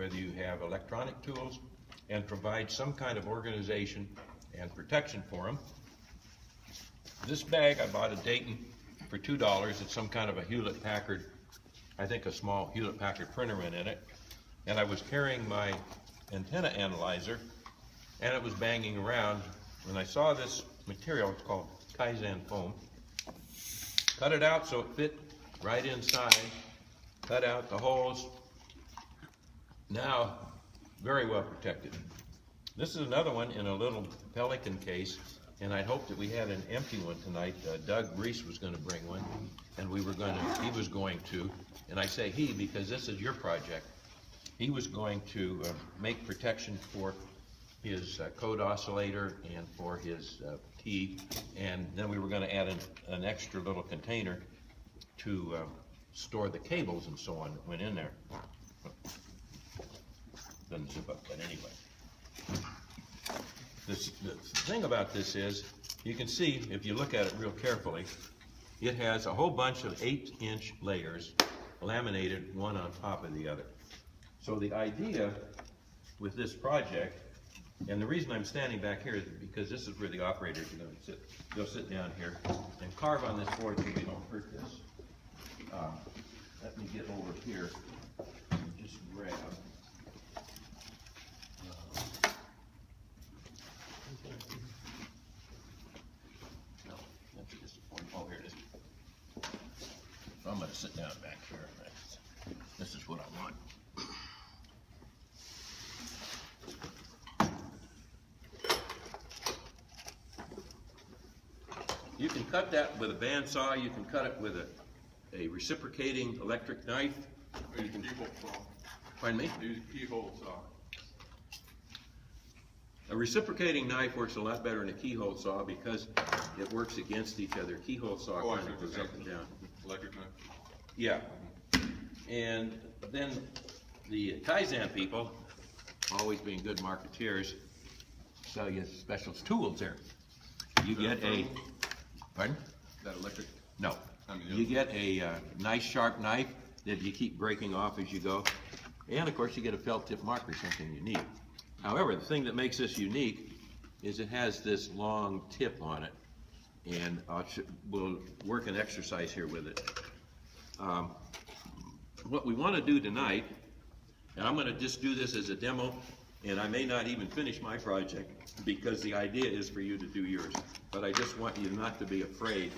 whether you have electronic tools, and provide some kind of organization and protection for them. This bag I bought at Dayton for $2. It's some kind of a Hewlett-Packard, I think a small Hewlett-Packard printer went in it. And I was carrying my antenna analyzer, and it was banging around. When I saw this material, it's called Kaizen foam. Cut it out so it fit right inside. Cut out the holes. Now, very well protected. This is another one in a little Pelican case, and I hoped that we had an empty one tonight. Doug Reese was going to bring one, and he was going to, and I say he because this is your project. He was going to make protection for his code oscillator and for his key, and then we were going to add an extra little container to store the cables and so on that went in there. Doesn't zip up, but anyway. The thing about this is, you can see, if you look at it real carefully, it has a whole bunch of 8-inch layers laminated one on top of the other. So the idea with this project, and the reason I'm standing back here is because this is where the operators are going to sit. They'll sit down here and carve on this board so we don't hurt this. Let me get over here and just grab. No, that's disappointing. Oh, here it is. So I'm going to sit down back here. This is what I want. You can cut that with a bandsaw. You can cut it with a reciprocating electric knife. Or you can keyhole saw. Pardon me? Use a keyhole saw. A reciprocating knife works a lot better than a keyhole saw because it works against each other. Keyhole saw kind of goes up and down. Electric knife? Yeah. And then the Kaizen people, always being good marketeers, sell you special tools there. You get a, pardon? Is that electric? No. You get a nice sharp knife that you keep breaking off as you go. And of course you get a felt tip marker, something you need. However, the thing that makes this unique is it has this long tip on it. And we'll work an exercise here with it. What we want to do tonight, and I'm going to just do this as a demo, and I may not even finish my project because the idea is for you to do yours. But I just want you not to be afraid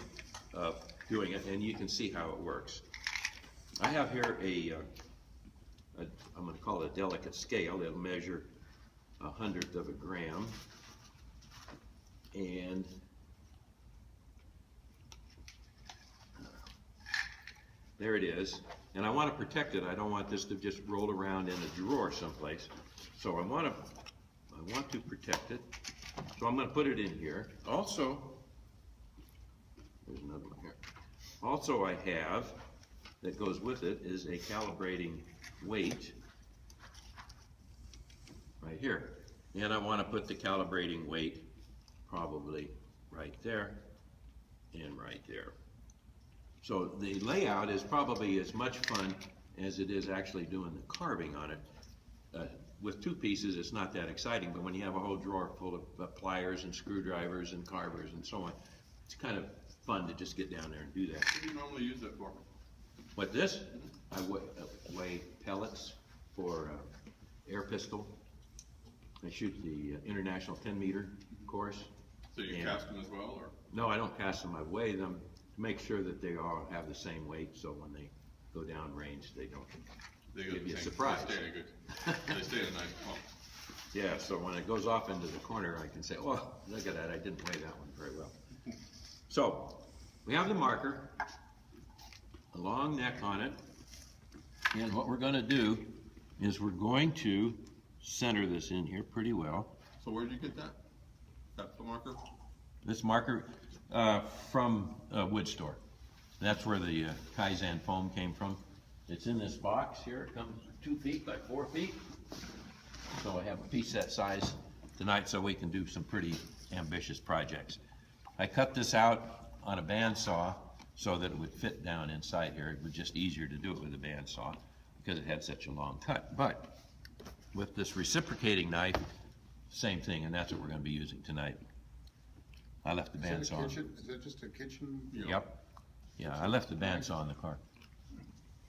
of doing it, and you can see how it works. I have here I'm going to call it a delicate scale. It'll measure 1/100 of a gram. And there it is. And I want to protect it. I don't want this to just roll around in a drawer someplace. So I want to protect it. So I'm going to put it in here. Also, there's another one here. Also I have, that goes with it, is a calibrating weight right here. And I want to put the calibrating weight probably right there and right there. So the layout is probably as much fun as it is actually doing the carving on it. With two pieces, it's not that exciting, but when you have a whole drawer full of pliers and screwdrivers and carvers and so on, it's kind of fun to just get down there and do that. What do you normally use it for? What, this? I weigh pellets for air pistol. I shoot the international 10-meter course. So you cast them as well, or? No, I don't cast them. I weigh them to make sure that they all have the same weight, so when they go down range, they don't give you a surprise. They stay at a nice pump. Yeah, so when it goes off into the corner, I can say, oh, look at that, I didn't weigh that one very well. So, we have the marker, a long neck on it, and what we're going to do is we're going to center this in here pretty well. So where did you get that? That's the marker? This marker from a wood store. That's where the Kaizen foam came from. It's in this box here. It comes 2 feet by 4 feet. So I have a piece that size tonight so we can do some pretty ambitious projects. I cut this out on a bandsaw so that it would fit down inside here. It was just easier to do it with a bandsaw because it had such a long cut. But with this reciprocating knife, same thing, and that's what we're gonna be using tonight. I left the bandsaw. Is that just a kitchen, Yep. Yeah, I left the bandsaw in the car.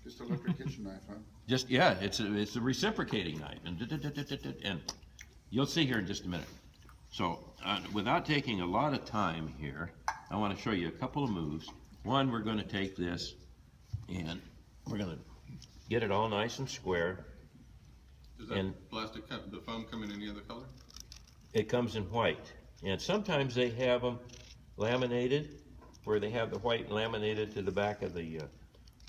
just electric kitchen knife, huh? Just, yeah, it's a reciprocating knife, and you'll see here in just a minute. So, without taking a lot of time here, I want to show you a couple of moves. One, we're going to take this and we're going to get it all nice and square. Does And- that plastic, the foam come in any other color? It comes in white, and sometimes they have them laminated, where they have the white laminated to the back of the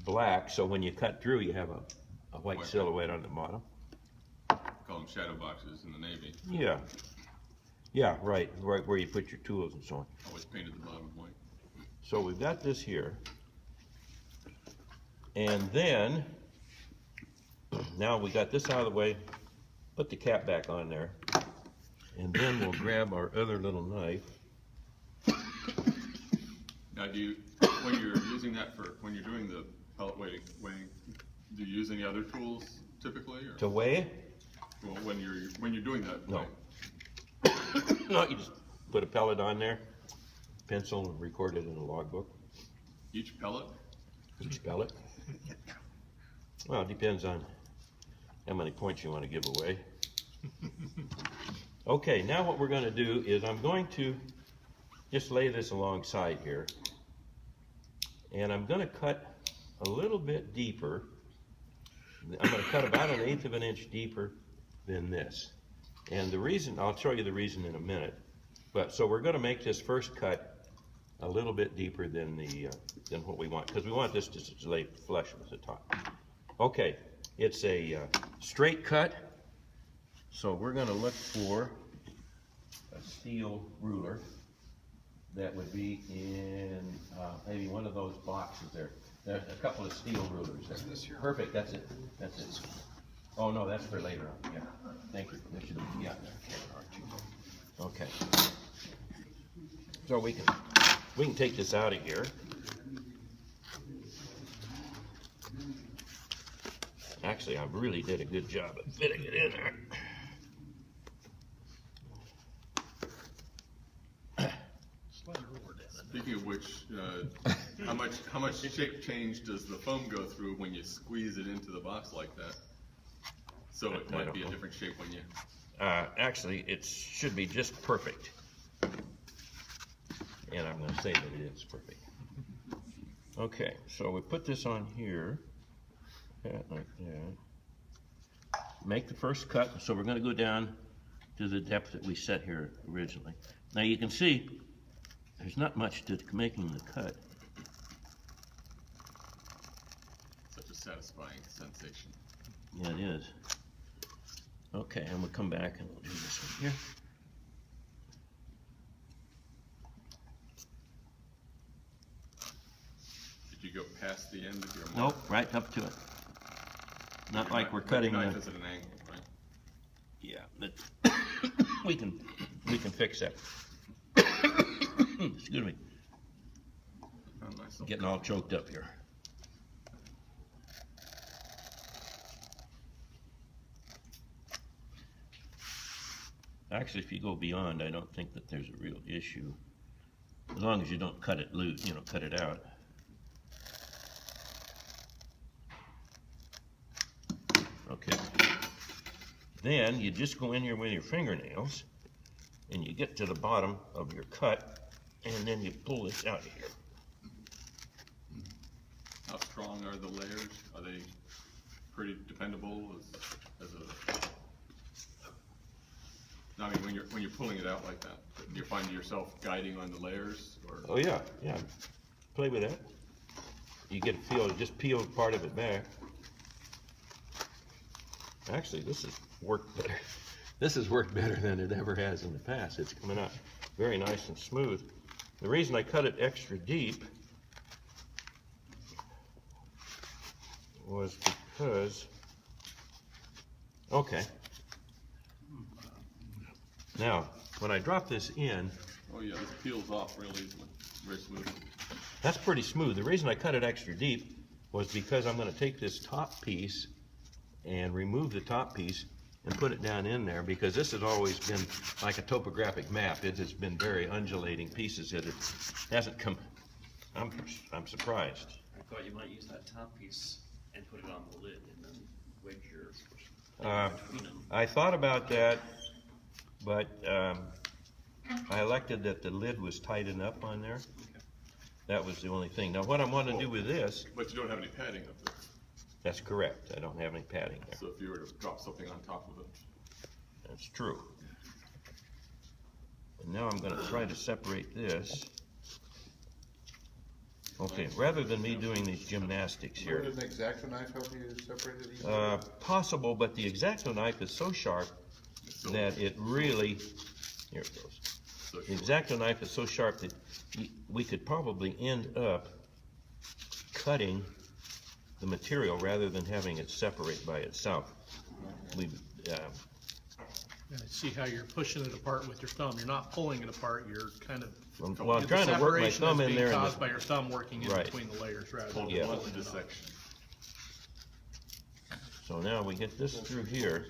black, so when you cut through, you have a white White. silhouette on the bottom. Call them shadow boxes in the Navy. Yeah. Yeah, right where you put your tools and so on. Always painted the bottom white. So we've got this here. And then, now we got this out of the way, put the cap back on there. And then we'll grab our other little knife. Now, when you're using that when you're doing the pellet weighing, do you use any other tools typically, or? To weigh? Well, when you're doing that. No. weighing? No, you just put a pellet on there, pencil, and record it in a logbook. Each pellet? Each pellet. Well, it depends on how many points you want to give away. Okay, now what we're going to do is I'm going to just lay this alongside here. And I'm going to cut a little bit deeper. I'm going to cut about 1/8 of an inch deeper than this. And the reason, I'll show you the reason in a minute. But so we're going to make this first cut a little bit deeper than than what we want, because we want this to lay flush with the top. Okay, it's a straight cut. So we're going to look for a steel ruler that would be in maybe one of those boxes there. There's a couple of steel rulers there. Perfect, that's it. That's it. Oh no, that's for later on. Yeah, thank you. That should have, yeah. Okay. So we can take this out of here. Actually, I really did a good job of fitting it in there. Speaking of which, how much shape change does the foam go through when you squeeze it into the box like that? So it I might don't be a know. different shape when you. Actually, it should be just perfect. And I'm going to say that it is perfect. Okay, so we put this on here, like that. Make the first cut, so we're going to go down to the depth that we set here originally. Now you can see there's not much to making the cut. Such a satisfying sensation. Yeah, it is. Okay, and we'll come back and we'll do this one here. Did you go past the end of your mark? Nope, right up to it. Not like we're cutting Knife the... is at an angle, right? Yeah, but we can fix that. Excuse me, Found myself. getting all choked up here. Actually, if you go beyond, I don't think that there's a real issue. As long as you don't cut it loose, cut it out. Okay. Then you just go in here with your fingernails and you get to the bottom of your cut and then you pull this out of here. How strong are the layers? Are they pretty dependable as a? No, I mean, when you're pulling it out like that, do you find yourself guiding on the layers, or? Oh yeah, yeah. Play with that. You get a feel, just peel part of it back. Actually, this has worked better. This has worked better than it ever has in the past. It's coming out very nice and smooth. The reason I cut it extra deep was because, okay. Now, when I drop this in, Oh yeah, this peels off real easily, very smoothly. that's pretty smooth. The reason I cut it extra deep was because I'm going to take this top piece and remove the top piece and put it down in there, because this has always been like a topographic map. It has been very undulating pieces. It hasn't come, I'm surprised. I thought you might use that top piece and put it on the lid and then wedge your between them. I thought about that, but I elected that the lid was tightened up on there. That was the only thing. Now, what I want to do with this, But you don't have any padding up there, that's correct. I don't have any padding there. so if you were to drop something on top of it. That's true. And now I'm going to try to separate this. Okay, rather than me doing these gymnastics here. Would an X-Acto knife help you separate it easier? Possible, but the X-Acto knife is so sharp that it really, here it goes. So The short. X-Acto knife is so sharp that we could probably end up cutting the material rather than having it separate by itself. We, And see how you're pushing it apart with your thumb. You're not pulling it apart, you're kind of. well, I'm the trying to work my separation thumb is in being there. and Caused the- by your thumb working in Right. between the layers rather Hold than. it Yeah. once into section. So now we get this through here.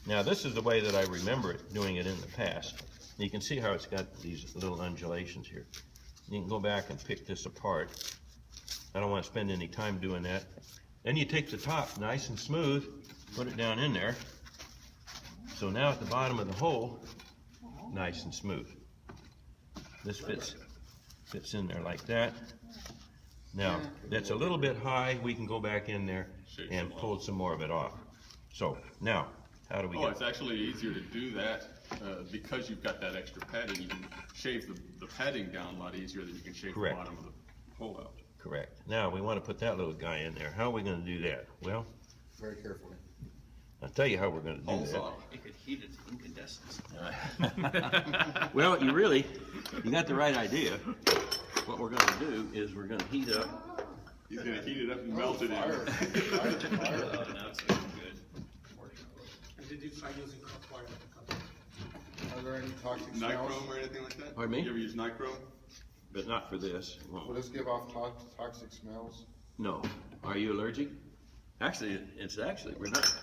Now, this is the way that I remember it, doing it in the past. You can see how it's got these little undulations here. You can go back and pick this apart. I don't want to spend any time doing that. Then you take the top, nice and smooth, put it down in there. So now at the bottom of the hole, nice and smooth. This fits in there like that. Now, that's a little bit high. We can go back in there and pull some more of it off. So now, how do we Oh, get? it's actually easier to do that, because you've got that extra padding, you can shave the padding down a lot easier than you can shave the Correct. bottom of the hole out. Correct. Now, we want to put that little guy in there. How are we going to do that? Well, Very carefully. I'll tell you how we're going to do Holes that. off. It could heat it to incandescence. Well, you got the right idea. What we're going to do is we're going to heat up. He's gonna heat it up and melt it Fire, in. fire, fire. Now it's looking good. Did you try using wire to cut it? Are there any toxic smells? Nichrome or anything like that? Pardon me? You ever use nichrome? But not for this. Will this give off toxic smells? No. Are you allergic? Actually, it's we're not.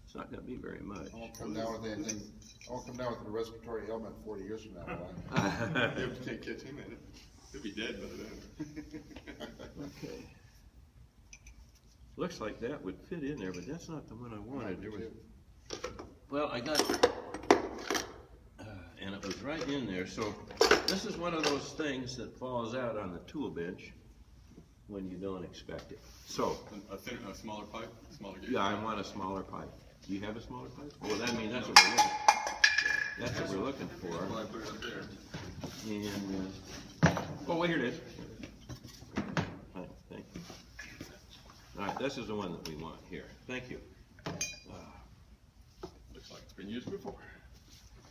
It's not going to be very much. I won't come down with anything, I won't come down with a respiratory ailment 40 years from now, will I? You can't catch him in it. He'll be dead by then. Okay. Looks like that would fit in there, but that's not the one I wanted. There was, well, I got, and it was right in there. So this is one of those things that falls out on the tool bench when you don't expect it. So, A smaller pipe, smaller gauge. yeah, I want a smaller pipe. Do you have a smaller pipe? Well, that means that's what we're looking. That's what we're looking That's why I for. put it up there. And oh, wait, here it is. Right, thank you. All right, this is the one that we want here. Thank you. Looks like it's been used before.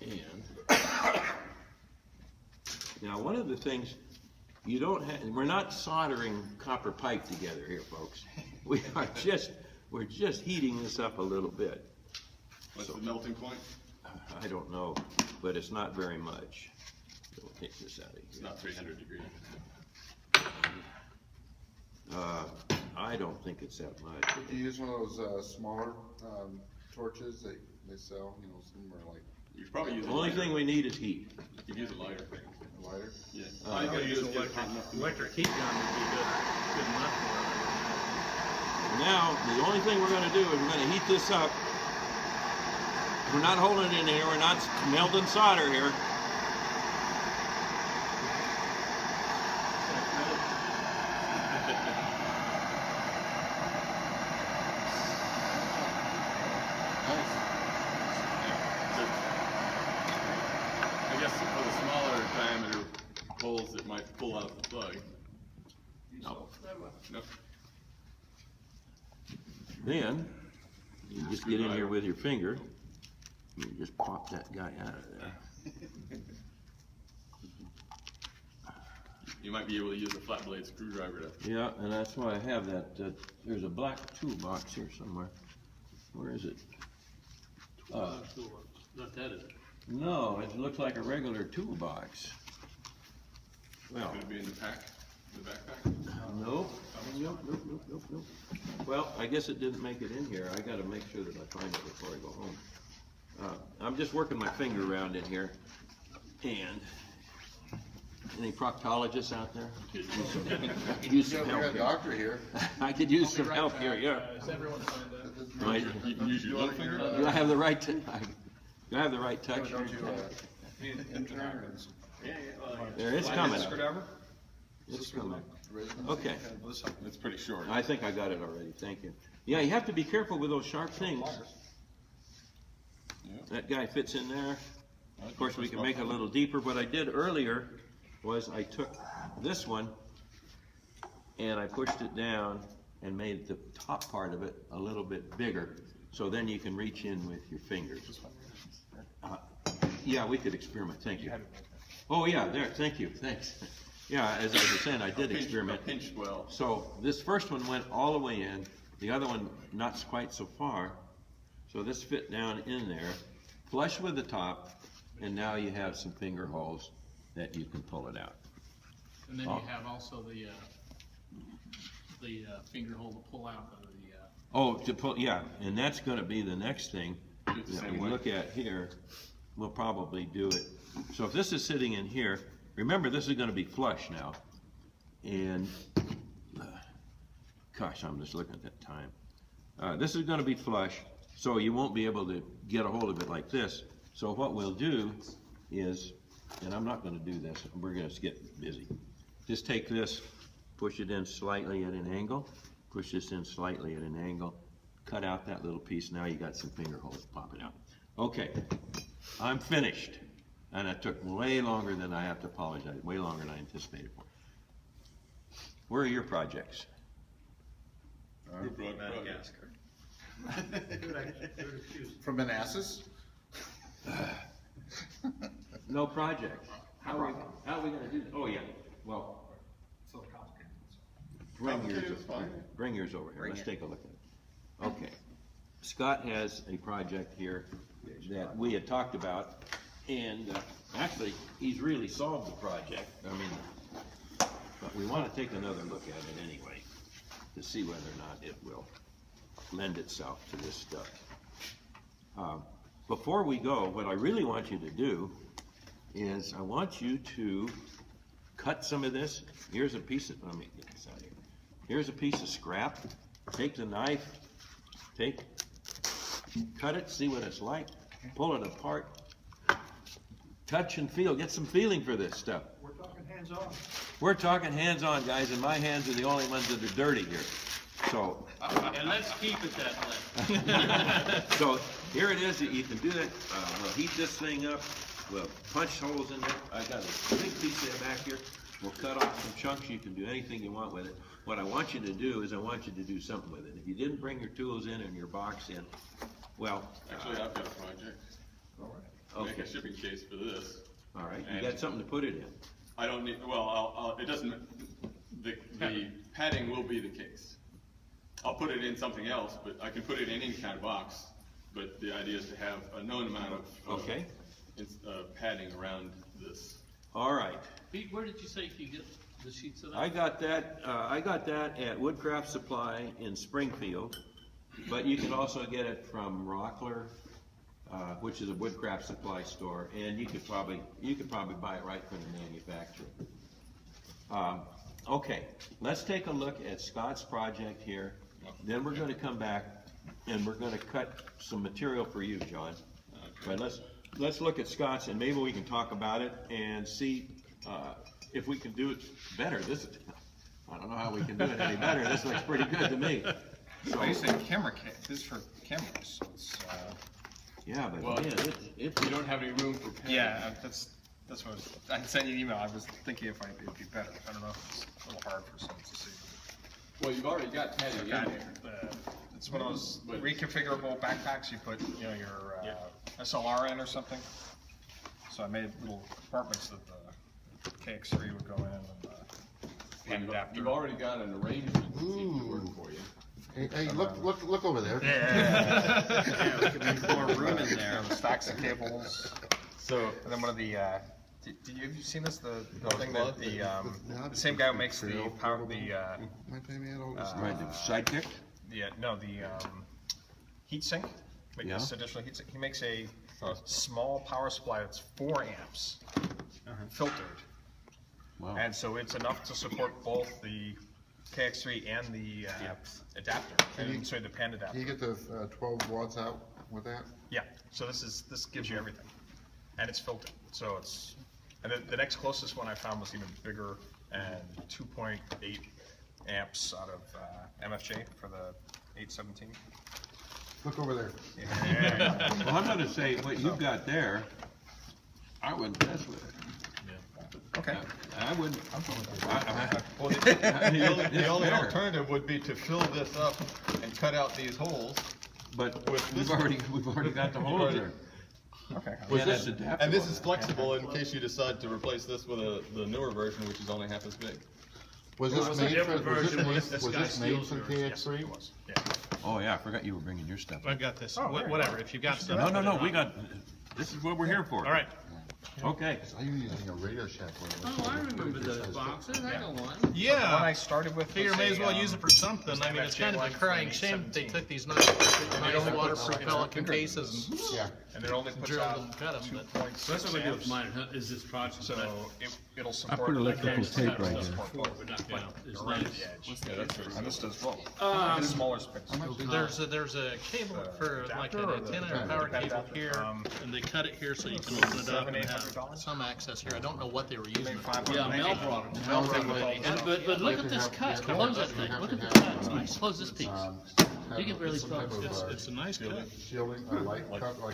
And now, one of the things you don't have, we're not soldering copper pipe together here, folks. We're just heating this up a little bit. What's the melting point? I don't know, but it's not very much. So we'll take this out of It's here. not 300 degrees. I don't think it's that much. Could you use one of those, smaller, torches that they sell, you know, some are like You could probably use The a only lighter. thing we need is heat. You could use a lighter. lighter? Yeah. Uh, All you gotta Use do is get it electric, hot enough to electric heat gun would be good enough for Now, the only thing we're gonna do is we're gonna heat this up. We're not holding it in here, we're not melting solder here. I guess for the smaller diameter holes, it might pull out the plug. No. Nope. Then, you just get in here with your finger, you just pop that guy out of there. You might be able to use a flat blade screwdriver to. Yeah, and that's why I have that, there's a black toolbox here somewhere. Where is it? it. Not that, is it? No, it looks like a regular toolbox. Well, Could it be in the pack, the backpack? nope, nope. Well, I guess it didn't make it in here. I gotta make sure that I find it before I go home. I'm just working my finger around in here. And any proctologists out there? I could use Yeah, some we got a help. doctor here. I could use some help here, yeah. Is everyone signed up? Right. You can use your little finger? Do I have the right, do I have the right touch? Don't you, intern or- There, it's coming. It's coming. Okay. It's pretty short. I think I got it already, thank you. Yeah, you have to be careful with those sharp things. That guy fits in there. Of course, we can make it a little deeper. What I did earlier was I took this one and I pushed it down and made the top part of it a little bit bigger. So then you can reach in with your fingers. Yeah, we could experiment, thank you. Oh, yeah, there, thank you, thanks. Yeah, as I was saying, I did experiment. Pinched well. So this first one went all the way in, the other one not quite so far. So this fit down in there, flush with the top, and now you have some finger holes that you can pull it out. And then you have also the finger hole to pull out of the, Oh, to pull, yeah, and that's gonna be the next thing Do it the that same we way. look at here. We'll probably do it. So if this is sitting in here, remember this is gonna be flush now. And, gosh, I'm just looking at that time. This is gonna be flush, so you won't be able to get a hold of it like this. So what we'll do is, and I'm not gonna do this, we're gonna get busy. Just take this, push it in slightly at an angle, push this in slightly at an angle, cut out that little piece, now you got some finger holes popping out. Okay, I'm finished. And it took way longer than I have to apologize, way longer than I anticipated for. Where are your projects? Madagascar. From Manassas? No projects. How are we gonna do that? Oh, yeah, well, bring yours over here, let's take a look at it. Okay, Scott has a project here that we had talked about, and actually, he's really solved the project, I mean, but we wanna take another look at it anyway, to see whether or not it will lend itself to this stuff. Before we go, what I really want you to do is I want you to cut some of this. Here's a piece of, let me get this out of here. Here's a piece of scrap. Take the knife, cut it, see what it's like, pull it apart, touch and feel, get some feeling for this stuff. We're talking hands-on. We're talking hands-on, guys, and my hands are the only ones that are dirty here. So, And let's keep it that way. so here it is, you can do that, we'll heat this thing up, we'll punch holes in it, I got a big piece of it back here, we'll cut off some chunks, you can do anything you want with it. What I want you to do is I want you to do something with it. If you didn't bring your tools in and your box in, well. Actually, I've got a project. Make Okay, a shipping case for this. all right, you got something to put it in. I don't need, well, it doesn't, the padding will be the case. I'll put it in something else, but I can put it in any kind of box, but the idea is to have a known amount of. Okay. Padding around this. All right, Pete, where did you say you get the sheets of that? I got that at Woodcraft Supply in Springfield, but you can also get it from Rockler, which is a Woodcraft Supply store, and you could probably buy it right from the manufacturer. Okay, let's take a look at Scott's project here, then we're gonna come back and we're gonna cut some material for you, John. But let's look at Scott's and maybe we can talk about it and see, if we can do it better. I don't know how we can do it any better, this looks pretty good to me. So, I used to camera this is for cameras, so it's, yeah, but Well, man, it's. You don't have any room for padding. yeah, that's what, I sent you an email, I was thinking if it'd be better, I don't know if it's a little hard for someone to see. Well, you've already got padding in Got there. It's one of those reconfigurable backpacks, you put, you know, your, SLR in or something. So I made little compartments that the KX3 would go in and, pen adapter. You've already got an arrangement that seems to work for you. Hey, look over there. Yeah, there could be more room in there, the stacks of cables. So, and then one of the, have you seen this, the thing that the same guy who makes the power, My time had all this. Right, the sidekick? the heat sink make Yeah. this additional heat sink. He makes a small power supply that's 4 amps, filtered. Wow. And so it's enough to support both the KX3 and the adapter, and so the pan adapter. Can you get the 12 watts out with that? Yeah, so this gives you everything, and it's filtered, so it's, and the next closest one I found was even bigger and 2.8 amps out of MFJ for the 817. Look over there. Well, I'm gonna say, what you've got there, I wouldn't mess with it. Okay. I wouldn't. Well, the only It's there. alternative would be to fill this up and cut out these holes. But With we've this- already got the holes there. Okay. With And this- it's adaptable. And this is flexible in case you decide to replace this with the newer version, which is only half as big. Was Well, this the made for, different version was was this guy this made steals for yours. Yes, KX3? it was, yeah. Oh, yeah, I forgot you were bringing your stuff. I've got this, Oh, very whatever, if you've got stuff. No, put it we on. got, this is what we're here for. All right, Okay. Are you using a Radio Shack one? Oh, I remember those boxes, I got one. The one I yeah, started with figure was may as well a, use it for something, was I mean, it's kind of a MFJ crying one shame that they 17. took these nice waterproof Pelican cases and Yeah. and it only puts drilled out and cut them, but 2.6 So that's what we do with amps, mine, is this project. so but it'll support. put electrical the tape right does here. support both. we're not quite, it's Around nice. the edge. Yeah, that's very And this does both. Um, It's smaller space. there's a cable for like an adapter or antenna the or power adapter? cable here, and they cut it here so you can open it up and have some access here. I don't know what they were using it for. Yeah, Mel brought them. Mel brought it. And, but look at this cut, Yeah. close that thing, Yeah. look at the Yeah. cut, close this piece. You can really Some type close of, It's a nice cut. shielding, light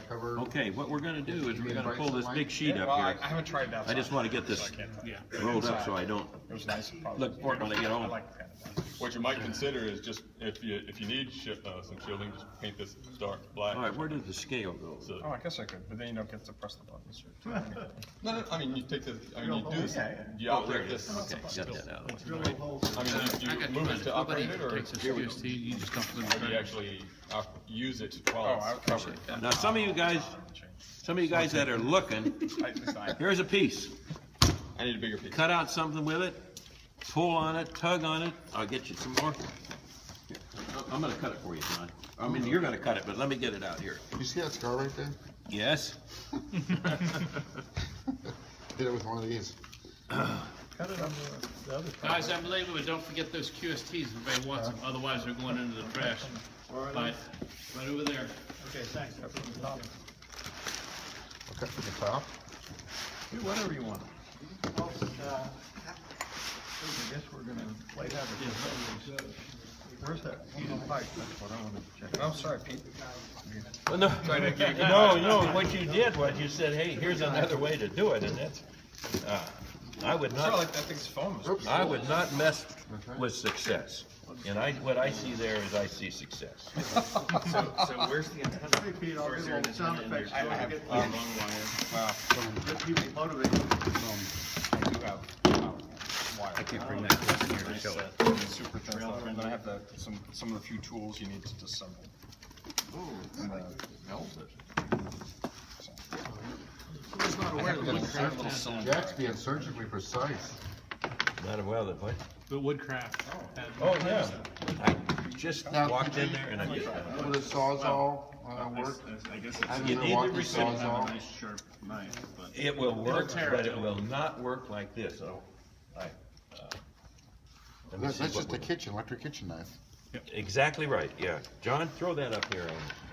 cover. Okay, what we're gonna do is we're gonna pull this big sheet Well, up I here. haven't tried that. I just wanna get this Yeah. rolled up so I don't It was nice. look for it when I get I home. like the pan adapter. What you might consider is just, if you need some shielding, just paint this dark black. All right, where did the scale go? So- Oh, I guess I could, but then you don't get to press the buttons. No, I mean, you take this, I mean, you do this, you Oh, there operate it is. this. Okay, got that out. I mean, you I got move it to operate it, or takes this QST, you just dump it in the you bag. actually use it Oh, while I it's covered. appreciate that. Now, some of you guys that are looking, here's a piece. I need a bigger piece. Cut out something with it, pull on it, tug on it, I'll get you some more. Here, I'm gonna cut it for you, John. I mean, you're gonna cut it, but let me get it out here. You see that scar right there? Yes? Did it with one of these. Guys, unbelievable, don't forget those QSTs if anybody wants them, otherwise they're going into the trash. Right over there. Okay, from the top. Whatever you want. I guess we're gonna play that. Where's that heated pipe? That's what I wanted to check. Oh, sorry, Pete. Well, no, no, what you did was you said, hey, here's another way to do it, and that's, I would Sorry, not, like that thing's foam. I would not mess with success. And what I see there is I see success. So where's the antenna? Hey, Pete, I'll Or is do there all an the sound antenna in effects. there? so I have, get long get people motivated. I do have, wire. I can't bring that close here to show it. Super thin stuff, and then I have some of the few tools you need to disassemble. And, I was not aware that Woodcraft had, Jack's being surgically precise. Not well, that what? but Woodcraft had. Oh, yeah. I just Now, walked in there and I get that. Will the Sawzall, work? I guess I You haven't need walked to the receive- Sawzall. nice sharp knife, but. It will work, tear but it. it will not work like this. Oh, let me That's see just what a kitchen, electric kitchen knife. Exactly right, yeah. John, throw that up here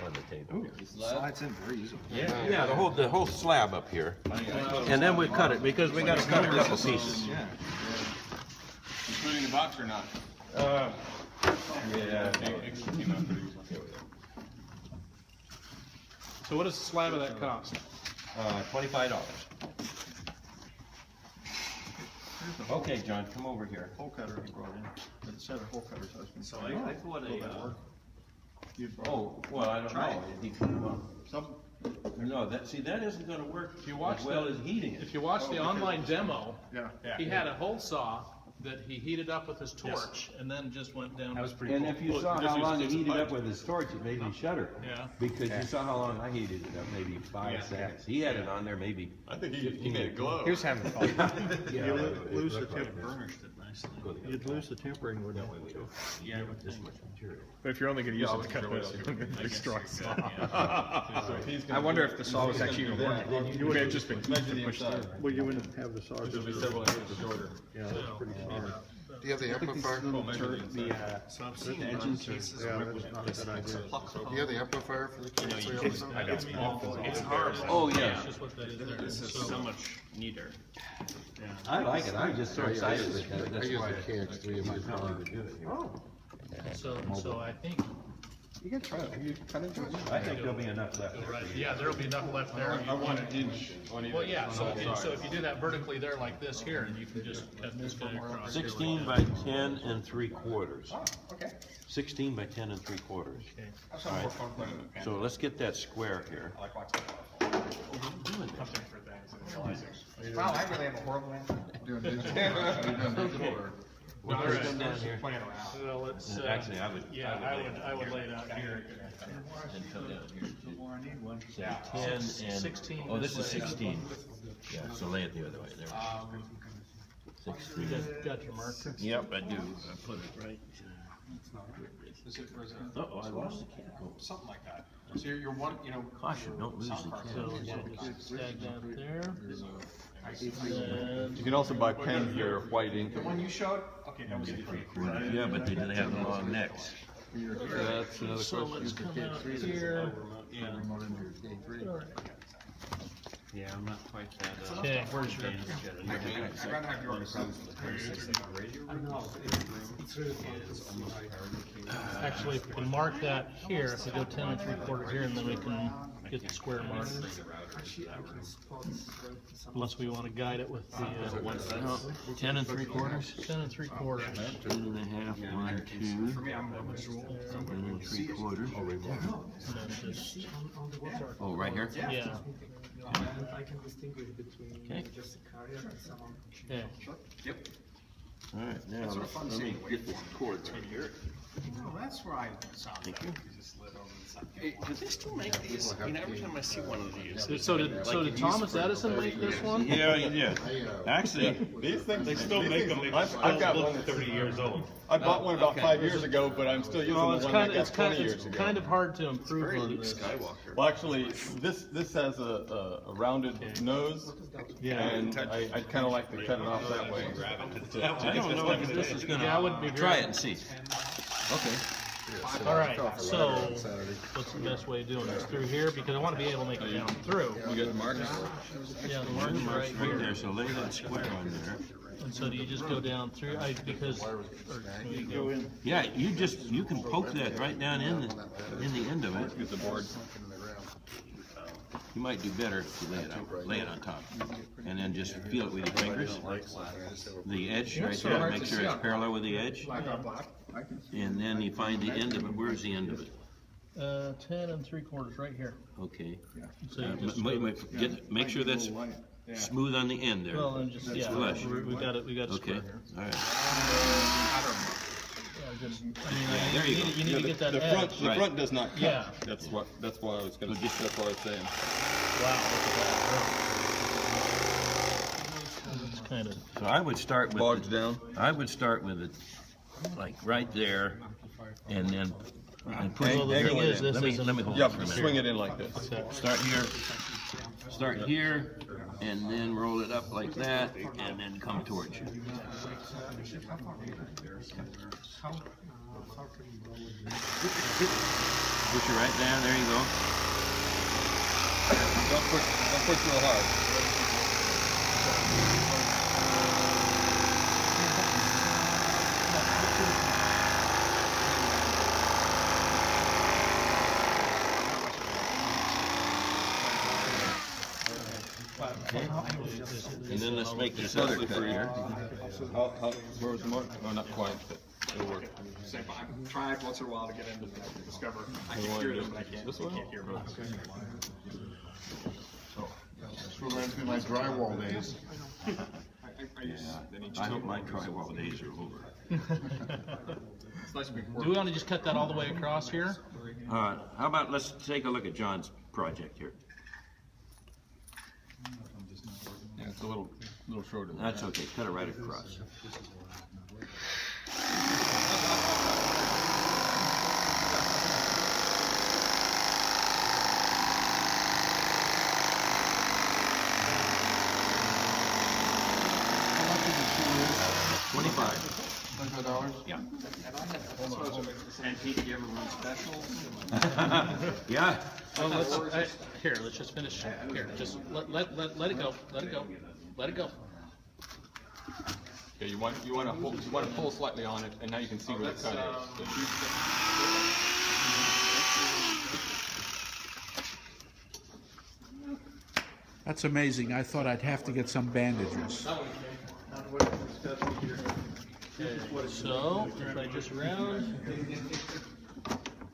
on the table. here. Slides in very easily. Yeah, the whole slab up here. And then we cut it, because we gotta cut a couple pieces. Yeah. Including the box or not? Yeah. So what does the slab of that cost? $25. Okay, John, come over here. Hole cutter he brought in, a set of hole cutters. So I thought Oh, well, I don't know. Some, No, that isn't gonna work If you watch as well the- as heating it. If you watch the online demo, yeah. he had a hole saw that he heated up with his torch and then just went down. That was pretty And cool. if you Well, saw this how was long he just a heated pipe. up with his torch, it made me shudder. Yeah. Because you saw how long I heated it up, maybe 5 seconds. He had it on there maybe. I think he made it glow. He was having fun. Yeah, Lose the it looked like tip. this. Burnished it nice. You'd lose the tempering with that one too. Yeah, But if you're only gonna use it to cut this, you're gonna destroy it. I I wonder if the saw was actually even working. You may have just been pushed through. Well, you wouldn't have the saw. It'll be several inches shorter. Yeah, that's pretty smart. Do you have the amplifier? Do the engine cases. Yeah, that's not a good idea. you have the amplifier for the cancel also? It's awful. It's hard. Oh, yeah. That's just what that is there. This is so much neater. I like it, I'm just so excited that I that's use why the KX3 in my probably car. would do it here. So I think, You can try it. You kind of enjoy it. I think there'll be enough left. yeah, there'll be enough left there. I want an inch on either. Well, yeah, so if you do that vertically there like this here, and you can just cut this guy across. 16 by 10 3/4. Okay. 16 by 10 3/4. Okay. That's more fun playing with the pen. So let's get that square here. I like watching it. Wow, I really have a horrible answer. Doing digital? Are you doing digital or? Well, let's come down here. Playing around. Well, let's, Actually, I would. yeah, I would lay it out here. And come down here. So Yeah. 10 and, 16 oh, this is this way. 16. Yeah, so lay it the other way, there. 16. Got your marker? Yep, I do. I put it right. Uh-oh, I lost the cat. Something like that. So you're one, you know. Caution, don't lose the So cat. we'll just tag that there. And You can also buy pen here, white ink. The one you showed, okay, that was the pretty. Yeah, but they didn't have the long necks. That's another so let's come out here. Remote into your K3. Yeah, I'm not quite that. Okay, where's your, I'd rather have your actually, if we can mark that here, if we go 10 3/4 here, and then we can get the square mark. Unless we wanna guide it with the, 10 3/4. 10 3/4. 10 1/2, 1, 2. 10 3/4. And then just, Oh, right here? yeah, I can distinguish between Okay. just a carrier and someone. okay. Yep. All right, now, let me get this cord right here. No, that's where I saw that. Thank you. Hey, do they still make these? I mean, every time I see one of these. So did Thomas Edison make this one? Yeah, he did. Actually, These things. They still make them, they I've still got look one. 30 years old. I bought one about 5 years ago, but I'm still using Well, the it's one I kind of, got it's 20 kind of, years it's ago. kind of hard to improve on this. Well, actually, this has a rounded nose, Yeah. and I'd kind of like to cut it off that way. I don't know if this is gonna. Yeah, I wouldn't be Try very- it and see. Okay. All right, so what's the best way of doing this? Through here, because I want to be able to make it down through. You got the marks? Yeah, the mark's right Right here. there, so lay that square on there. And so do you just go down through, because, or can we go in? Yeah, you can poke that right down in the end of it. Get the board. You might do better if you lay it on top. And then just feel it with your fingers. The edge right there, make sure it's parallel with the edge. And then you find the end of it. Where's the end of it? 10 3/4 right here. Okay. So you just, Make sure that's smooth on the end there. well, and just, yeah, flush. we got it Okay, square here. all right. Yeah, just, I mean, Yeah, there you go. you need to get that The edge. the front does not cut. Yeah. That's why I was gonna, that's what I was saying. Wow, look at that. It's kind of, So I would start with. Bogged down. I would start with it, like, right there, and then, and put it. well, the thing is, this Let me isn't. hold Yeah, it for a minute. swing it in like this. Start here, and then roll it up like that, and then come towards you. Push it right down, there you go. Don't push real hard. And then let's make this other cut here. Where was the mark? Oh, not quite, but it'll work. I've tried once in a while to get into Discover. I can hear them, but I can't. This way? Can't hear them. This reminds me of my drywall days. I hope my drywall days are over. It's nice to be Do we want to just cut that all the way across here? How about, let's take a look at John's project here. Yeah, it's a little shorter. That's okay, cut it right across. $25? Yeah. And Pete, do you ever run specials? Yeah. Well, here, let's just finish, here, just let it go, let it go, let it go. Okay, you want to pull slightly on it, and now you can see where the cut is. That's amazing. I thought I'd have to get some bandages. So, if I just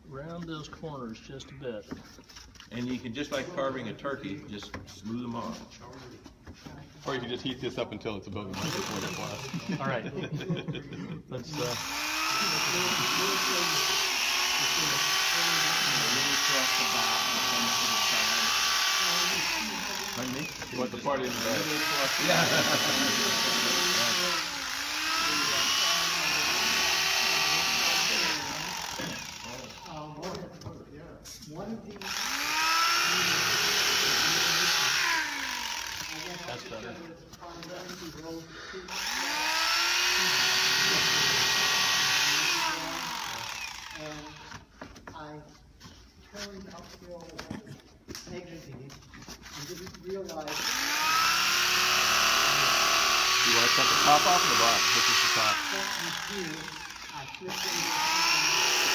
round those corners just a bit. And you can, just like carving a turkey, just smooth them off. Or you can just heat this up until it's above the microwave glass. All right. Let's, Pardon me? You want the party in the back? that's better. I turned uphill exiting and didn't realize. You want to cut the top off or the bottom? Which is the top? I flipped into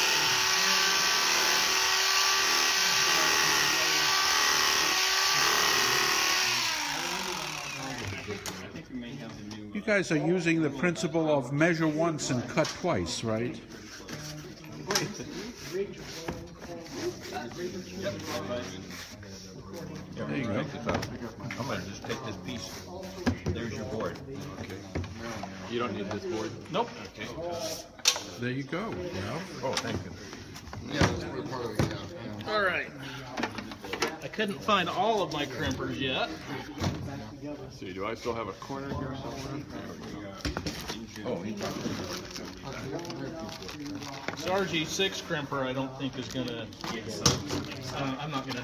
You guys are using the principle of measure once and cut twice, right? There you go. I'm gonna just take this piece. There's your board. Okay. You don't need this board. Nope. Okay. There you go. Well, Oh, thank you. Yeah, that's a part of it, yeah. All right. I couldn't find all of my crimpers yet. Let's see, do I still have a corner here somewhere? Oh, he This RG6 crimper I don't think is gonna, I'm not gonna,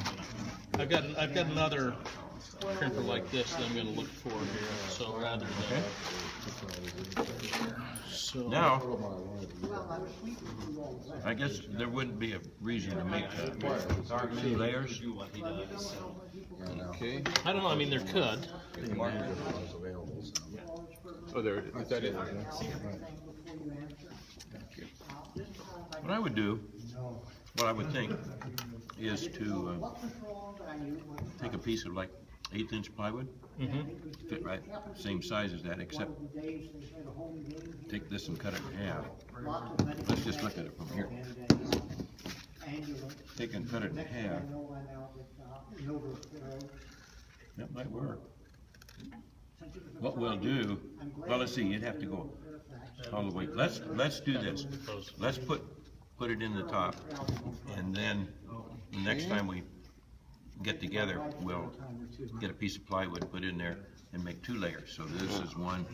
I've got another crimper like this that I'm gonna look for here, so rather than. So. Now, I guess there wouldn't be a reason to make two layers. Okay. I don't know, I mean, there could. Oh, there, is that it? What I would do, what I would think, is to take a piece of like 1/8" plywood, fit right, same size as that, except take this and cut it in half. Let's just look at it from here. Take and cut it in half. That might work. What we'll do, well, let's see, you'd have to go all the way. Let's do this. Let's put it in the top, and then the next time we get together, we'll get a piece of plywood, put in there, and make 2 layers. So this is one,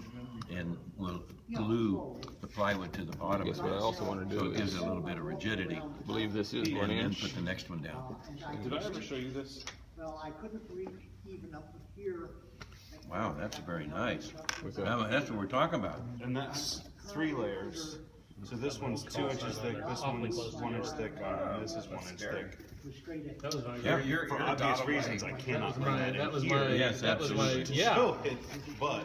and we'll glue the plywood to the bottom. Guess what I also want to do So it gives is- it a little bit of rigidity, I believe this is 1 and then inch. put the next one down. Did I ever show you this? Well, I couldn't reach even up here. Wow, that's very nice. What's that? Now, that's what we're talking about. And that's 3 layers. So this one's 2 inches thick, this one's 1 inch thick, and this is 1 inch thick. That was my. Yeah, For obvious reasons, I cannot put Right, that that in was here. my, Yes, that was my, absolutely. yeah. Still hit, but,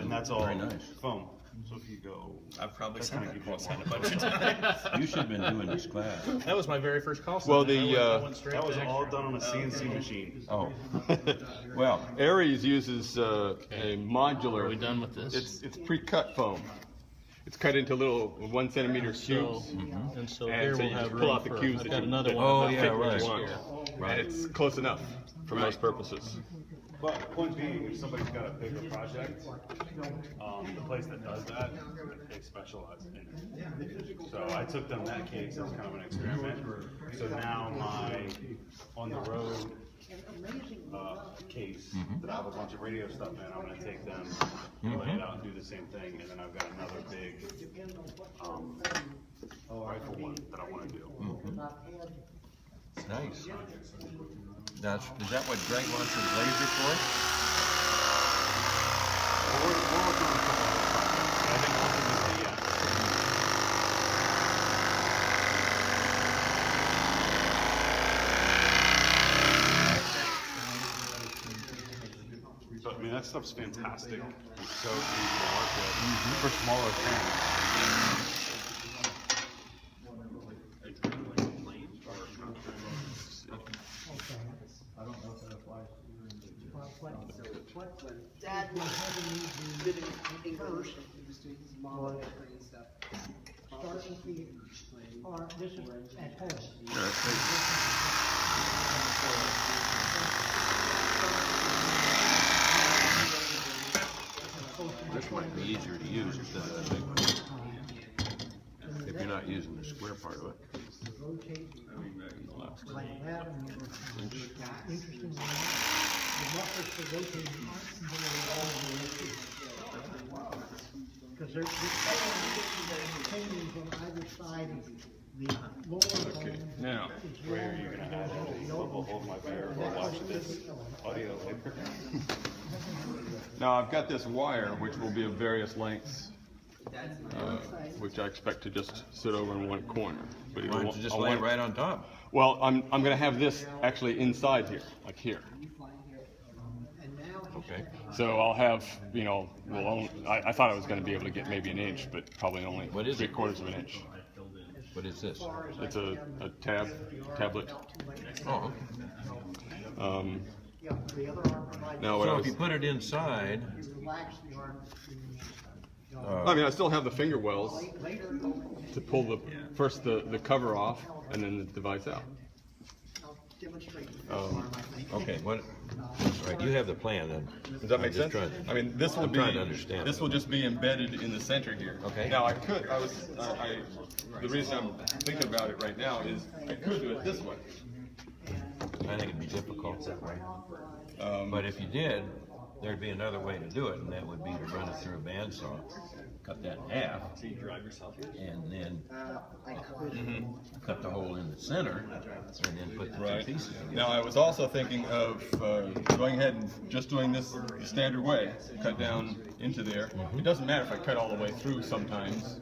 and that's all Very nice. foam. So if you go, I've probably that's sent gonna that give you quote a lot. a bunch of times. You should have been doing this class. That was my very first call. Well, sign. the, I went straight That was to all extra. done on a CNC machine. Oh, well, Aries uses a modular. Are we done with this? It's pre-cut foam. It's cut into little 1 centimeter So, cubes. and so And here so we'll you just have pull room out the for, cubes I've that got you- another one. Oh, about yeah, fit right. this Want. here. And it's close enough for most purposes. But point being, if somebody's got a bigger project, the place that does that, they specialize in it. So I took them that case as kind of an experiment. So now my on the road case that I have a bunch of radio stuff in, I'm gonna take them, lay it out and do the same thing, and then I've got another big rifle one that I wanna do. nice. Is that what Greg wants his laser for? We're working on a couple other projects. I think ultimately that stuff's fantastic. It's so easy to work with for smaller panels. Dad was having me do first, start with the, or this is at home. This might be easier to use instead of the big one. If you're not using the square part of it. Like that, and interesting, the mufflers for rotating aren't very all the way through. Because there's containers on either side of the lower home. Now, is where are longer you gonna than add the this? open. We'll hold my bear or watch this audio later. Now, I've got this wire, which will be of various lengths, which I expect to just sit over in one corner. But Why don't you just lay it right on top? Well, I'm gonna have this actually inside here, like here. Okay. So I'll have, you know, I thought I was gonna be able to get maybe an inch, but probably only What is it? 3/4 of an inch. What is this? It's a tablet. Oh, Yeah, the other arm provides. Now, what I so if was, you put it inside, You relax the arm. I mean, I still have the finger wells to pull first the cover off and then the device out. I'll demonstrate with this arm, I think. okay, what, right, you have the plan then. Does that make I'm just sense? trying- I mean, this will I'm be, trying to understand. this will just be embedded in the center here. Okay. Now, the reason I'm thinking about it right now is I could do it this way. I think it'd be difficult that way. But if you did, there'd be another way to do it, and that would be to run it through a bandsaw, cut that in half, and then cut the hole in the center, and then put the two pieces together. Now, I was also thinking of going ahead and just doing this the standard way, cut down into there. It doesn't matter if I cut all the way through sometimes,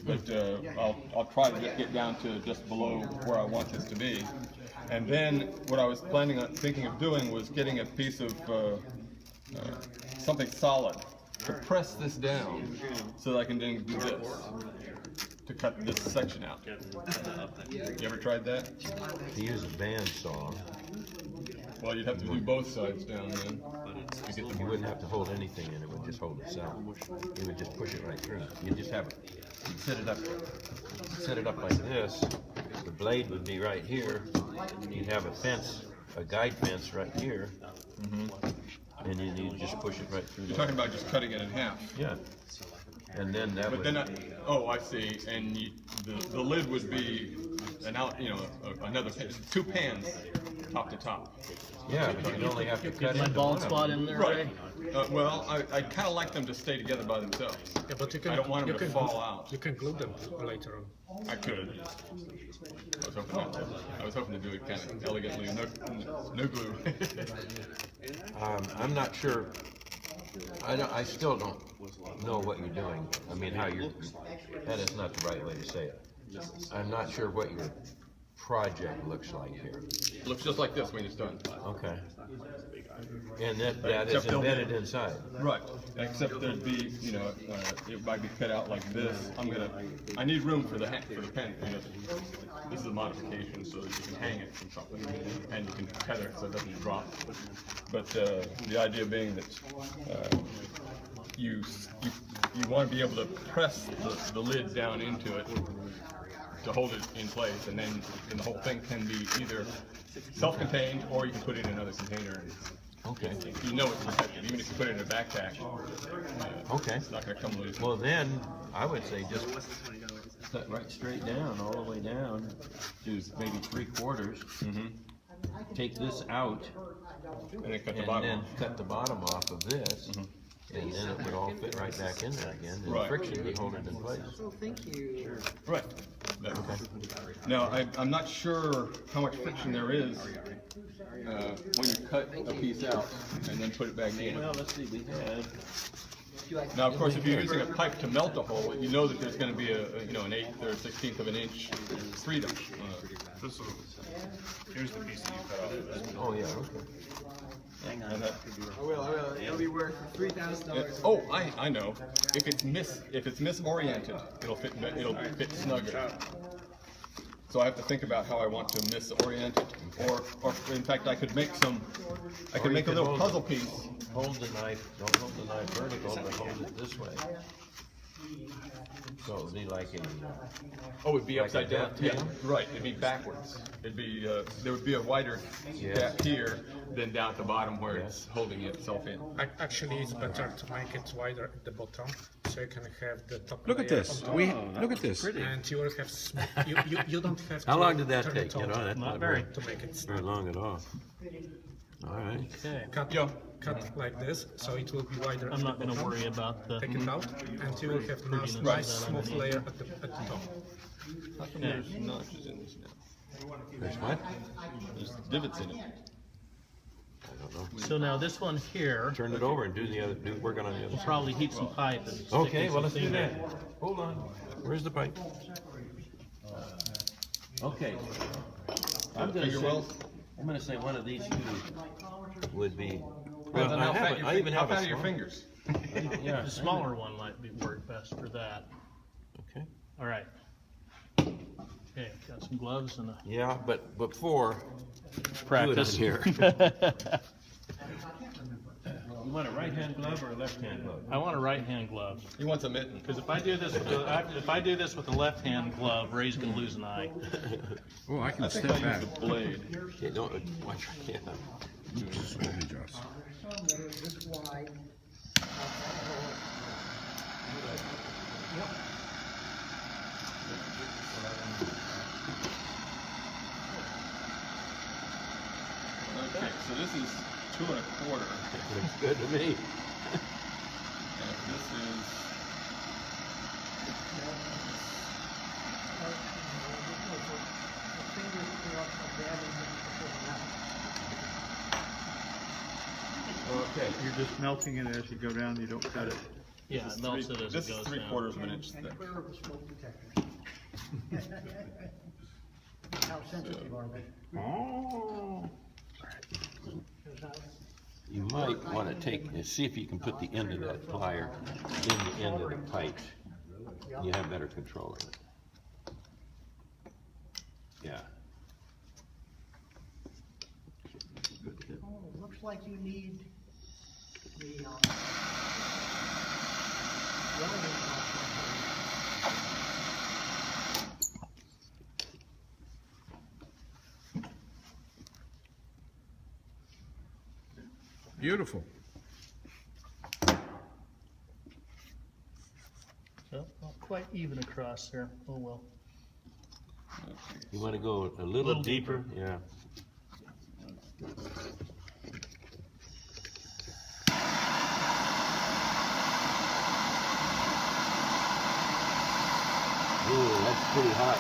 but I'll try to get down to just below where I want this to be. And then what I was thinking of doing was getting a piece of something solid to press this down so that I can then do this to cut this section out. You ever tried that? To use a bandsaw, Well, you'd have to do both sides down then. you wouldn't have to hold anything in it, would just hold itself. You would just push it right through. You'd just have it, you'd set it up like this, the blade would be right here, you'd have a fence, a guide fence right here, and then you'd just push it right through You're there. talking about just cutting it in half. Yeah. And then that But would, then, oh, I see, and the lid would be another, 2 pans, top to top. yeah, but you'd only have to cut My into bald one of spot them. in there, Right. Ray? Well, I kind of like them to stay together by themselves. Yeah, but you can, I don't want them you to can, fall out. You can glue them later on. I could. I was hoping to do it kind of elegantly, no glue. I'm not sure, I still don't know what you're doing. I mean, how you're, that is not the right way to say it. I'm not sure what your project looks like here. Looks just like this when it's done. Okay. And that is Except they'll be- embedded inside. Right, except there'd be, it might be cut out like this. I need room for the pen. This is a modification so that you can hang it from something and you can tether it so it doesn't drop. But the idea being that you want to be able to press the lid down into it to hold it in place, and then the whole thing can be either self-contained or you can put it in another container. Okay. You know it's protected, even if you put it in a backpack. Okay. It's not gonna come loose. Well, then, I would say just cut right straight down, all the way down to maybe 3/4. Take this out, And then cut the and bottom then off. cut the bottom off of this, and then it would all fit right back in there again, and Right. friction would hold it in place. So thank you. Right. Now, I'm not sure how much friction there is when you cut a piece out and then put it back in. Well, let's see, we had, Now, of course, if you're using a pipe to melt a hole, you know that there's going to be an 1/8 or 1/16 of an inch freedom. Here's the piece that you cut off of this. oh yeah, okay. Hang on. And that- I will. It'll be worth $3,000. Oh, I know. If it's misoriented, it'll fit snugger. So I have to think about how I want to misorient it, or in fact, I could make a little puzzle piece. Hold the knife, don't hold the knife vertical, but hold it this way. So it'd be like a, Oh, it'd be like upside a down. dovetail? Yeah, right. It'd be backwards. It'd be there would be a wider gap here than down at the bottom where it's holding itself in. Actually, it's better to make it wider at the bottom, so you can have the top Look at layer this. on top. Look at this. And you will have you don't have How to long did that turn take? it You know, over that's Not not very. to make it very long at all. All right. Okay. cut like this, so it will be wider. I'm at not the gonna bottom. worry about the. Take it out, and you will have Prettiness nice, of nice that smooth underneath. layer at the top. How come Yeah. there's notches in this now? There's what? There's divots in it. I don't know. So now this one here, Turn it over and work on the other we'll side. probably heat some pipe and stick Okay, in well, some let's do thing that. there. Hold on. Where's the pipe? Okay. I'm gonna say one of these two would be. Well, I have it. I even how have a fat are your small- fingers? Yeah. The smaller one might be work best for that. Okay. All right. Okay, got some gloves and a Yeah, but before. practice. Do it on here. You want a right-hand glove or a left-hand glove? I want a right-hand glove. He wants a mitten. Because if I do this with a left-hand glove, Ray's gonna lose an eye. Oh, I can I think step I back. use the blade. Okay, don't watch your hand. Slowly, Joss. This wide. Okay, so this is 2 1/4. Looks good to me. And this is Okay. You're just melting it as you go down, you don't cut it. Yeah, it melts it as it this is goes 3/4 down. of an inch thick. Beware of the smoke detectors. How sensitive are they? Oh. You might want to see if you can put the end of that plier in the end of the pipe. You have better control of it. Yeah. Oh, looks like you need the, welding Beautiful. So, not quite even across there. Oh, well. You want to go a little deeper? Yeah. Ooh, that's pretty hot.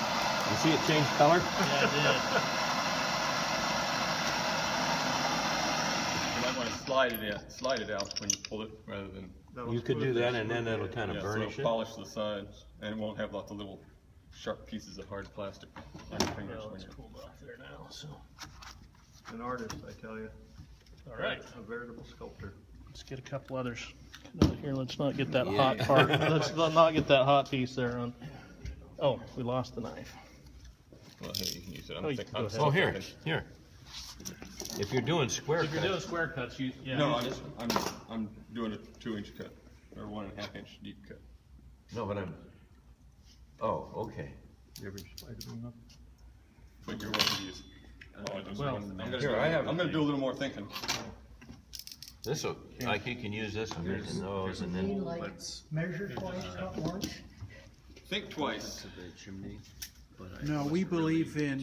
You see it change color? Yeah, it did. You might want to slide it out when you pull it rather than. You could do that and then that'll kind of Yeah, burnish so it. it'll polish the sides and it won't have lots of little sharp pieces of hard plastic on your fingers Well, when it's you. pulled off there now, so. An artist, I tell you. All right. A veritable sculptor. Let's get a couple others. Here, let's not get that hot Yeah. part. Let's not get that hot piece there on. Oh, we lost the knife. Well, hey, you can use it. Oh, you can go ahead. Oh, here. If you're doing square If you're doing cuts, square cuts, yeah. No, use I'm doing a 2-inch cut or 1.5 inch deep cut. no, but okay. You ever spider them up? But you're welcome to use. Well, I'm gonna do a little more thinking. This'll, like you can use this one, and those, and You then. mean like measure twice, cut once? Think twice. No, we believe in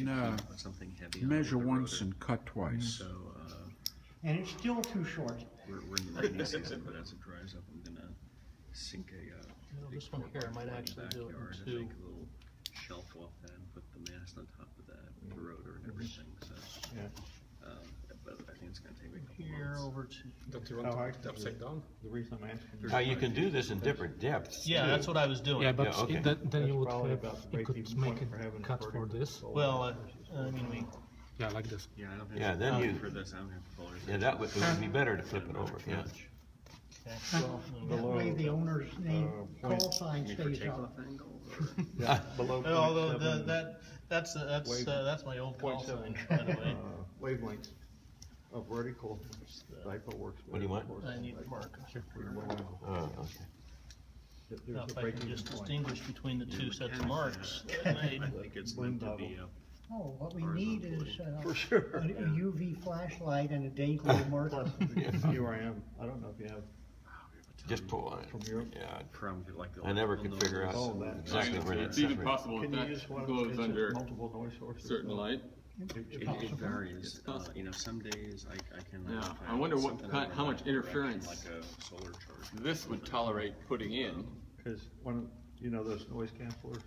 Something heavy on measure the once rotor. and cut twice. So, And it's still too short. we're in the rainy season, but as it dries up, I'm gonna sink a, big this one here, I might in the actually do it in backyard and two. make a little shelf off that and put the mast on top of that, with the rotor and everything, so. But I think it's gonna take me a couple Here months. over to. Don't you want to put it upside down? The reason I'm asking. Now, you can do this in different depths. Yeah, too. that's what I was doing. Yeah, but Yeah, okay. then you would Probably have, about you could break-even make point for a having cut for vertical this. Well, I mean, Yeah, like this. Yeah, I don't have Yeah, to- then you- For this, I don't have to polarize. Yeah, that would, it would be better to flip it over, yeah. Okay. That way the owner's name, call sign You mean for stays up. takeoff angle or? Yeah, below Although 0.7 that's my old call sign, by the way. wavelengths of vertical, dipole works. What do you want? I need the marker. Oh, okay. Now, if I can just distinguish between the two sets of marks that I made. Like it's meant to be up. Oh, what we need is, For sure. a UV flashlight and a date with a marker. URM, I don't know if you have Just pull on it. from Europe. Yeah, From like the. I never could figure out Oh, that- exactly where It's that even separates. possible Can if you that use one of glows it's under multiple noise sources? certain light. It varies, you know, some days I can. Yeah, have I wonder what something kind, over how in much that direction, interference Like a solar charge. this would tolerate putting in. Cause one, you know those noise cancelers,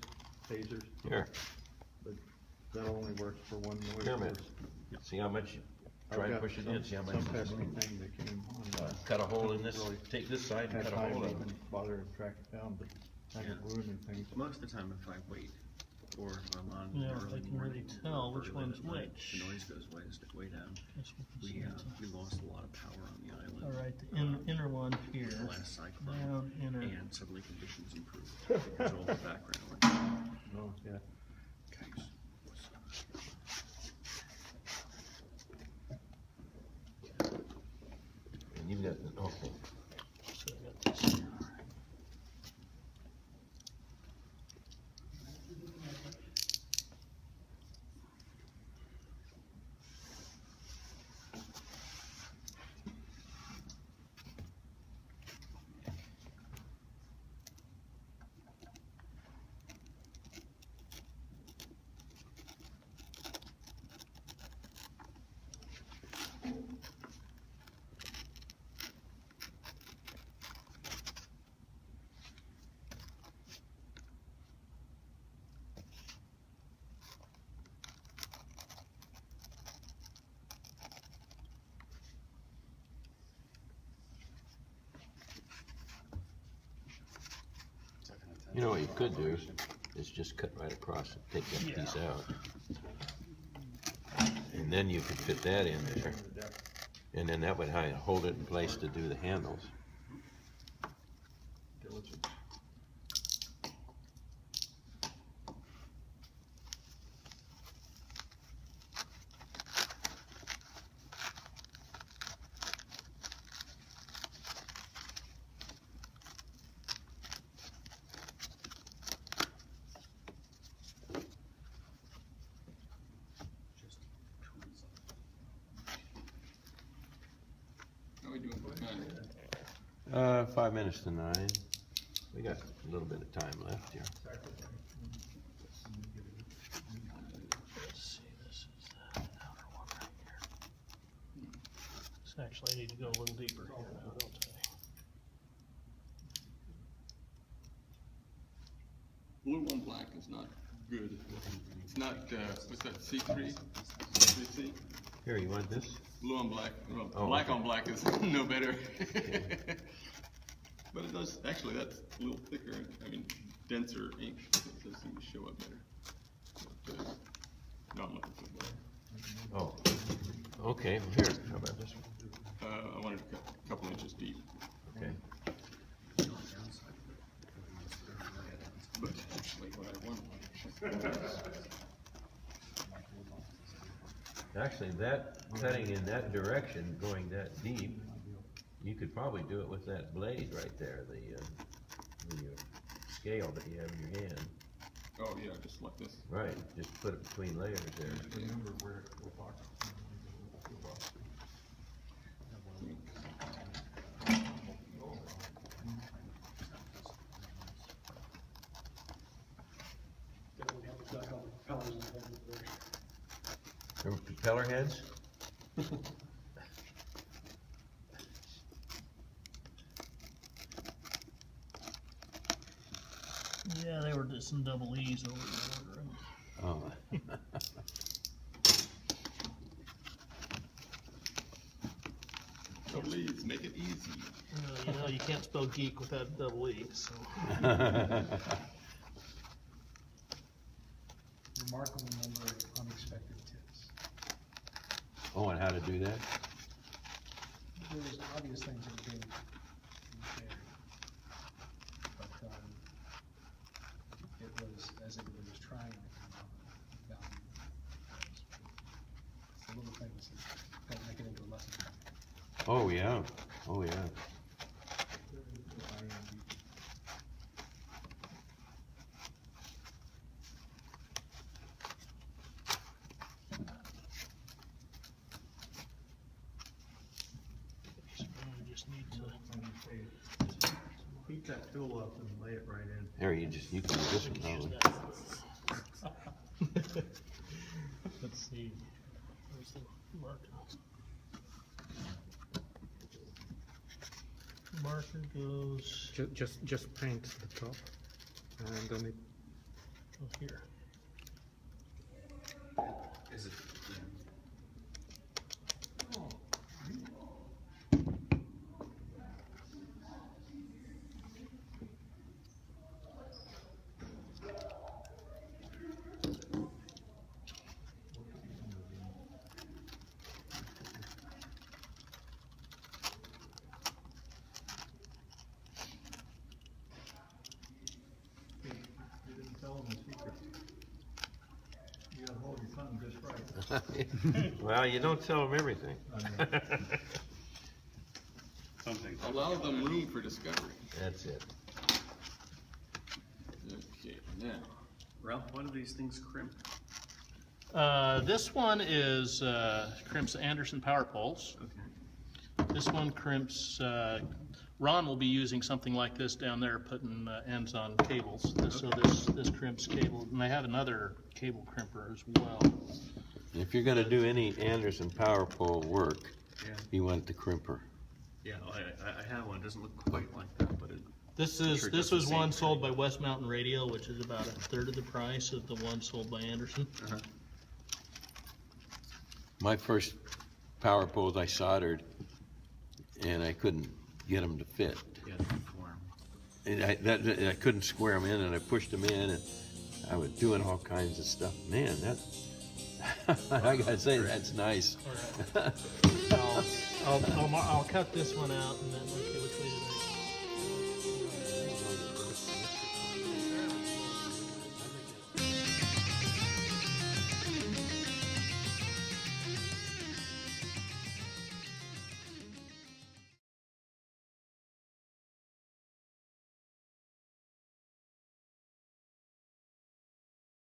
phasers, Here, but that only works for one noise Pyramid. source. See how much, try and push it in, see how much. Some pesky thing that came on, Cut a hole in this, take this side and had cut a time hole to in it. even bother to track it down, but I Yeah. could ruin things. Most of the time, if I wait, or if I'm on Yeah, early I can morning, really tell or which early one's at night, which. The noise goes way down. Guess we can see We it. lost a lot of power on the island. All right, the inner one here, Last cyclone, down, inner. and suddenly conditions improved because of all the background. Oh, yeah. And you've got, okay. So I got this here. You know what you could do is just cut right across and take that piece out. And then you could fit that in there. And then that would hold it in place to do the handles. Diligence. How are we doing for time? 5 minutes to 9. We got a little bit of time left here. Let's see, this is the outer one right here. So actually, I need to go a little deeper here now, don't I? Blue on black is not good. It's not, what's that, C3? C3? Here, you want this? Blue on black, well, Oh, black okay. on black is no better. But it does, actually, that's a little thicker, I mean, denser ink, so it does seem to show up better. But, no, I'm looking for black. Oh, okay, well, here, how about this one? I wanted to cut a couple inches deep, Okay. but actually what I want. Actually, that, cutting in that direction, going that deep, you could probably do it with that blade right there, the scale that you have in your hand. Oh, yeah, just like this. Right, just put it between layers there. Remember where the box. There were propeller heads? Yeah, they were just some double E's over there. Oh. So please, make it easy. You know, you can't spell geek without a double E, so. Remarkable number of unexpected tips. Oh, and how to do that? There's obvious things that are being shared. But, it was, as everybody was trying to come up with value. It's the little things that don't make it into a lesson. Oh, yeah, oh, yeah. We just need to. Heat that tool up and lay it right in. There, you can just count. Let's see. Where's the marker? Marker goes Just paint the top, and then it. oh, here. Is it? You didn't tell them the secret. You gotta hold your tongue just right. Well, you don't tell them everything. Something. Allow them room for discovery. That's it. Okay, now. Ralph, why do these things crimp? This one is crimps Anderson power poles. Okay. This one crimps. Ron will be using something like this down there, putting ends on cables. So this crimps cable, and I have another cable crimper as well. If you're gonna do any Anderson power pole work, Yeah. you want the crimper. Yeah, I have one. It doesn't look quite like that, but it. This sure was does the same one sold thing. by West Mountain Radio, which is about a third of the price of the one sold by Anderson. Uh-huh. My first power poles I soldered, and I couldn't get them to fit. Yeah, the form. And I couldn't square them in, and I pushed them in, and I was doing all kinds of stuff. Man, I gotta say, that's nice. All right. I'll cut this one out, and then okay, which way